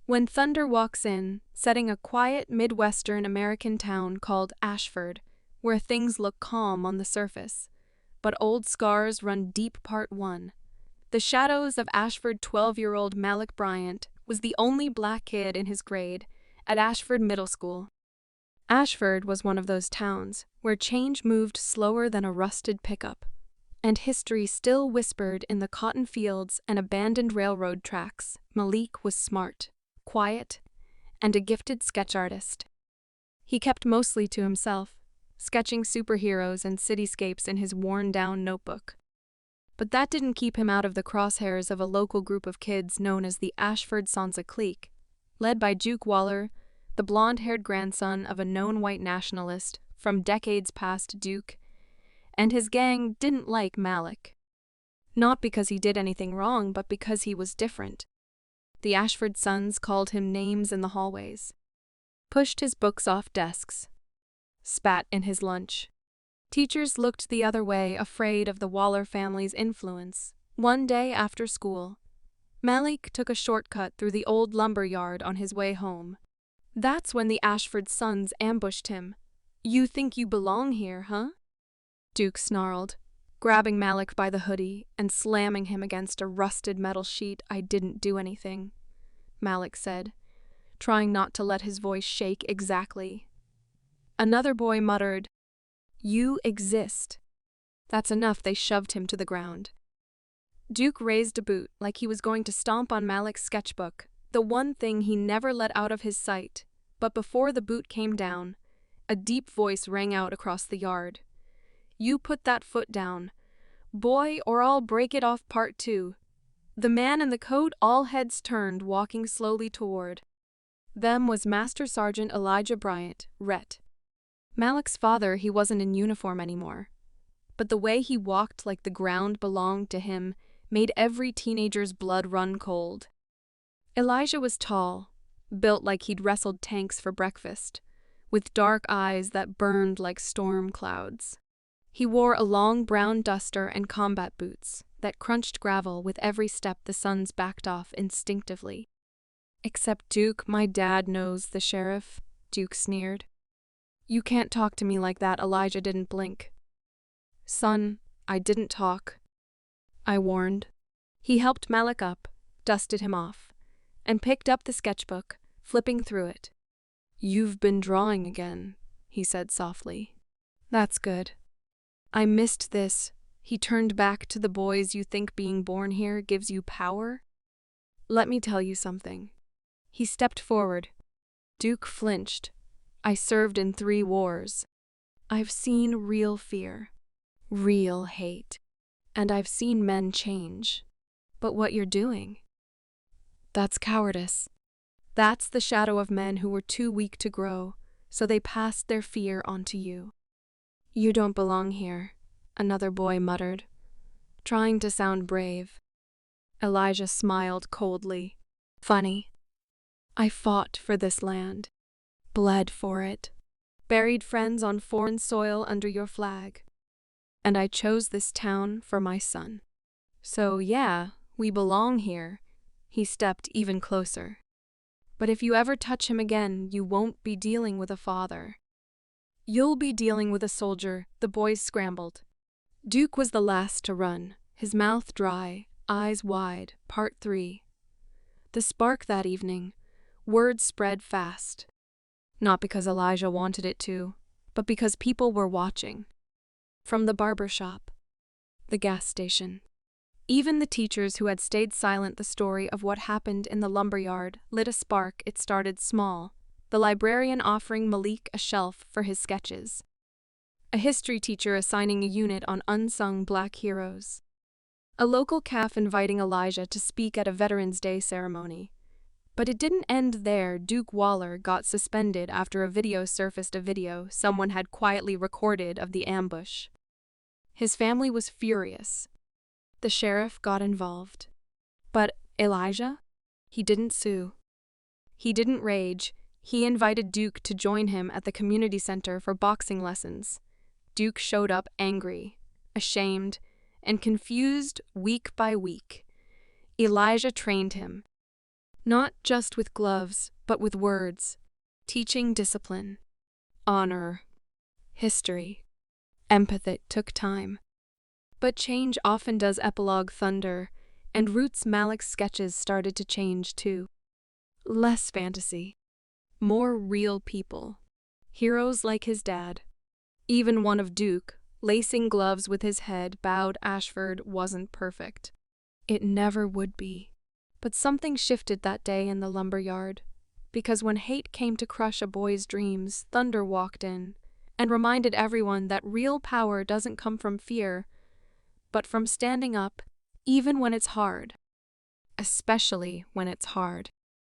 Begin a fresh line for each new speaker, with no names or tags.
When thunder walks in, setting a quiet Midwestern American town called Ashford, where things look calm on the surface, but old scars run deep. Part 1. The shadows of Ashford. 12-year-old Malik Bryant was the only black kid in his grade at Ashford Middle School. Ashford was one of those towns where change moved slower than a rusted pickup, and history still whispered in the cotton fields and abandoned railroad tracks. Malik was smart, quiet, and a gifted sketch artist. He kept mostly to himself, sketching superheroes and cityscapes in his worn-down notebook. But that didn't keep him out of the crosshairs of a local group of kids known as the Ashford Sansa clique, led by Duke Waller, the blonde-haired grandson of a known white nationalist from decades past. Duke and his gang didn't like Malik. Not because he did anything wrong, but because he was different. The Ashford sons called him names in the hallways, pushed his books off desks, spat in his lunch. Teachers looked the other way, afraid of the Waller family's influence. One day after school, Malik took a shortcut through the old lumber yard on his way home. That's when the Ashford sons ambushed him. "You think you belong here, huh?" Duke snarled, grabbing Malik by the hoodie and slamming him against a rusted metal sheet. "I didn't do anything," Malik said, trying not to let his voice shake. "Exactly." Another boy muttered, "You exist." That's enough. They shoved him to the ground. Duke raised a boot like he was going to stomp on Malik's sketchbook, the one thing he never let out of his sight. But before the boot came down, a deep voice rang out across the yard. "You put that foot down, boy, or I'll break it off." Part 2. The man in the coat, all heads turned, walking slowly toward them was Master Sergeant Elijah Bryant, Rhett. Malik's father. He wasn't in uniform anymore, but the way he walked like the ground belonged to him made every teenager's blood run cold. Elijah was tall, built like he'd wrestled tanks for breakfast, with dark eyes that burned like storm clouds. He wore a long brown duster and combat boots that crunched gravel with every step. The sons backed off instinctively. "Except Duke, my dad knows the sheriff," Duke sneered. "You can't talk to me like that." Elijah didn't blink. "Son, I didn't talk," I warned. He helped Malik up, dusted him off, and picked up the sketchbook, flipping through it. "You've been drawing again," he said softly. "That's good. I missed this." He turned back to the boys. "You think being born here gives you power? Let me tell you something." He stepped forward. Duke flinched. "I served in 3 wars. I've seen real fear, real hate, and I've seen men change. But what you're doing, that's cowardice. That's the shadow of men who were too weak to grow, so they passed their fear onto you." "You don't belong here," another boy muttered, trying to sound brave. Elijah smiled coldly. "Funny. I fought for this land, bled for it, buried friends on foreign soil under your flag, and I chose this town for my son. So yeah, we belong here." He stepped even closer. "But if you ever touch him again, you won't be dealing with a father. You'll be dealing with a soldier." The boys scrambled. Duke was the last to run, his mouth dry, eyes wide. Part 3. The spark that evening, word spread fast. Not because Elijah wanted it to, but because people were watching. From the barber shop, the gas station, even the teachers who had stayed silent. The story of what happened in the lumberyard lit a spark. It started small, the librarian offering Malik a shelf for his sketches, a history teacher assigning a unit on unsung black heroes, a local caf inviting Elijah to speak at a Veterans Day ceremony. But it didn't end there. Duke Waller got suspended after a video surfaced, a video someone had quietly recorded of the ambush. His family was furious. The sheriff got involved. But Elijah? He didn't sue. He didn't rage. He invited Duke to join him at the community center for boxing lessons. Duke showed up angry, ashamed, and confused week by week. Elijah trained him. Not just with gloves, but with words. Teaching discipline, honor, history, empathy took time. But change often does epilogue thunder, and Roots Malik's sketches started to change too. Less fantasy, more real people. Heroes like his dad. Even one of Duke, lacing gloves with his head bowed Ashford, wasn't perfect. It never would be. But something shifted that day in the lumber yard, because when hate came to crush a boy's dreams, Thunder walked in and reminded everyone that real power doesn't come from fear, but from standing up, even when it's hard. Especially when it's hard.